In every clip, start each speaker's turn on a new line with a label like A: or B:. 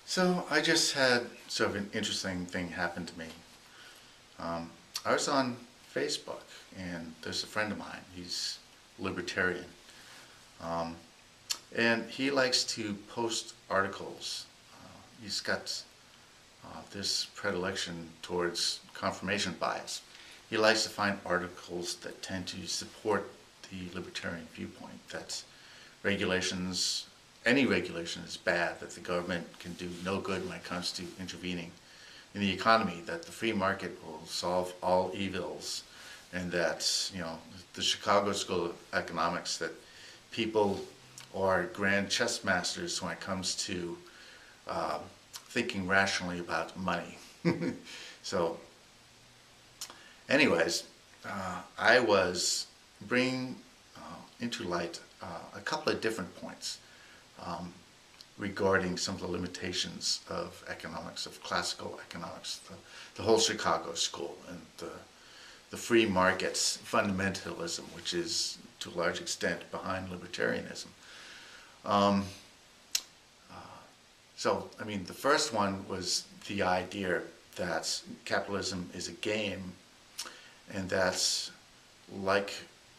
A: So I just had sort of an interesting thing happen to me. I was on Facebook, and there's a friend of mine. He's libertarian, um, and he likes to post articles. He's got this predilection towards confirmation bias. He likes to find articles that tend to support the libertarian viewpoint. That regulations, any regulation is bad, that the government can do no good when it comes to intervening in the economy, that the free market will solve all evils, and that, the Chicago School of Economics, that people are grand chess masters when it comes to thinking rationally about money. So anyways, I was bringing into light a couple of different points um, regarding some of the limitations of economics, of classical economics, the whole Chicago School, and the free markets fundamentalism, which is to a large extent behind libertarianism. Um, the first one was the idea that capitalism is a game, and that's like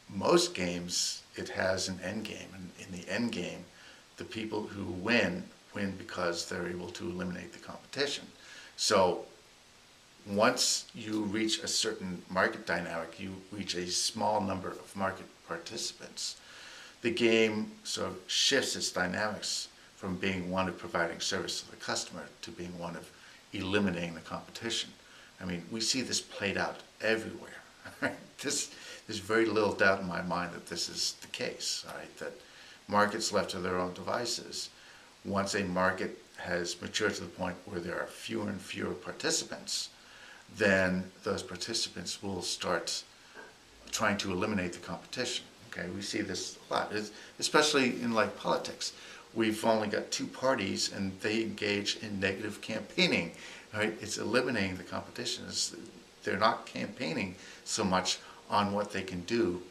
A: most games, it has an end game. And in the end game, the people who win because they're able to eliminate the competition. So once you reach a certain market dynamic, you reach a small number of market participants, the game sort of shifts its dynamics from being one of providing service to the customer to being one of eliminating the competition. We see this played out everywhere. There's very little doubt in my mind that this is the case, right? That markets left to their own devices, once a market has matured to the point where there are fewer and fewer participants, then those participants will start trying to eliminate the competition. Okay, we see this a lot, especially in politics. We've only got two parties, and they engage in negative campaigning. Right? It's eliminating the competition. They're not campaigning so much on what they can do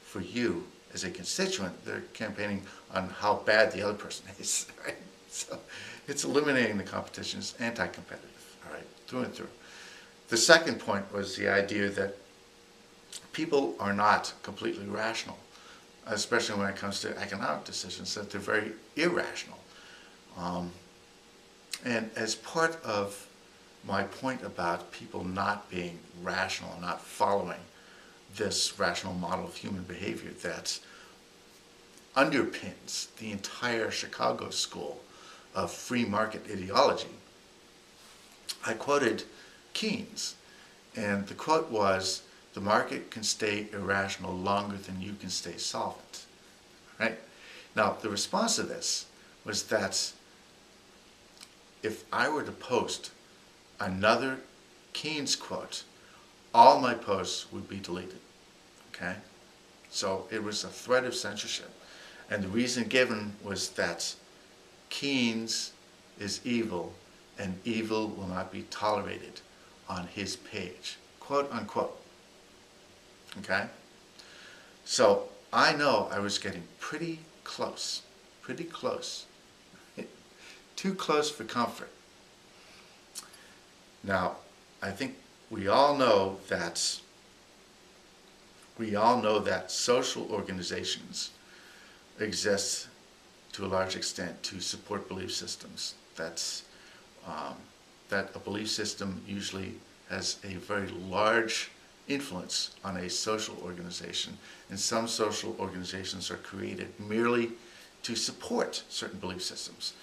A: for you as a constituent. They're campaigning on how bad the other person is. Right? So it's eliminating the competition. It's anti-competitive, all right, through and through. The second point was the idea that people are not completely rational, especially when it comes to economic decisions, that they're very irrational. And as part of my point about people not being rational, not following this rational model of human behavior that underpins the entire Chicago School of free market ideology, I quoted Keynes, and the quote was, "The market can stay irrational longer than you can stay solvent." Right? Now, the response to this was that if I were to post another Keynes quote, all my posts would be deleted. Okay? So it was a threat of censorship. And the reason given was that Keynes is evil, and evil will not be tolerated on his page, quote unquote. Okay? So I know I was getting pretty close, too close for comfort. Now, I think we all know that social organizations exist to a large extent to support belief systems. That a belief system usually has a very large influence on a social organization, and some social organizations are created merely to support certain belief systems.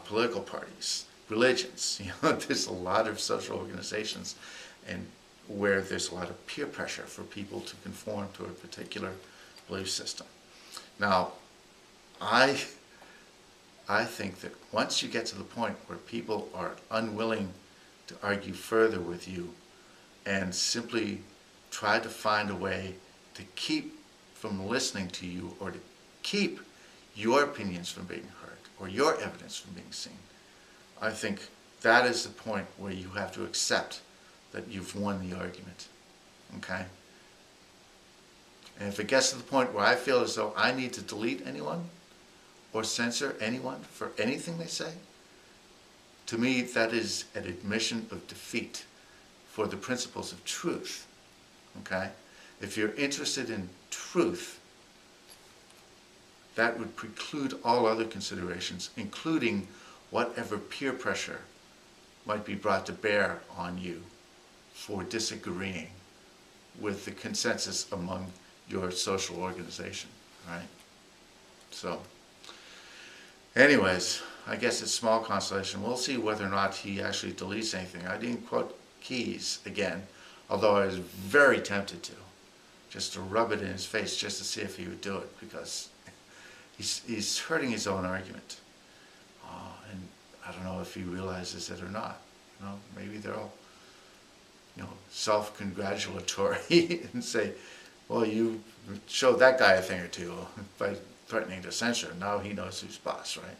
A: Political parties, religions, there's a lot of social organizations and where there's a lot of peer pressure for people to conform to a particular belief system. Now, I think that once you get to the point where people are unwilling to argue further with you and simply try to find a way to keep from listening to you, or to keep your opinions from being heard or your evidence from being seen, I think that is the point where you have to accept that you've won the argument. Okay? And if it gets to the point where I feel as though I need to delete anyone or censor anyone for anything they say, To me, that is an admission of defeat for the principles of truth, okay? If you're interested in truth, that would preclude all other considerations, including whatever peer pressure might be brought to bear on you for disagreeing with the consensus among your social organization, right? So, anyways, I guess it's small consolation. We'll see whether or not he actually deletes anything. I didn't quote Keyes again, although I was very tempted to, just to rub it in his face just to see if he would do it, because he's hurting his own argument. And I don't know if he realizes it or not. You know, maybe they're all, self-congratulatory and say, well, you showed that guy a thing or two by threatening to censor. Now he knows who's boss, right?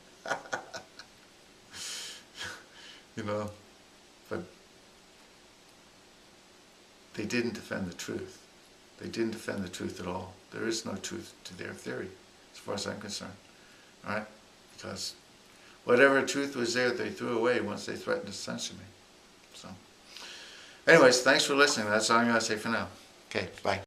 A: But they didn't defend the truth. They didn't defend the truth at all. There is no truth to their theory, as far as I'm concerned. All right? Because whatever truth was there, they threw away once they threatened to censor me. So, anyways, thanks for listening. That's all I'm going to say for now. Okay, bye.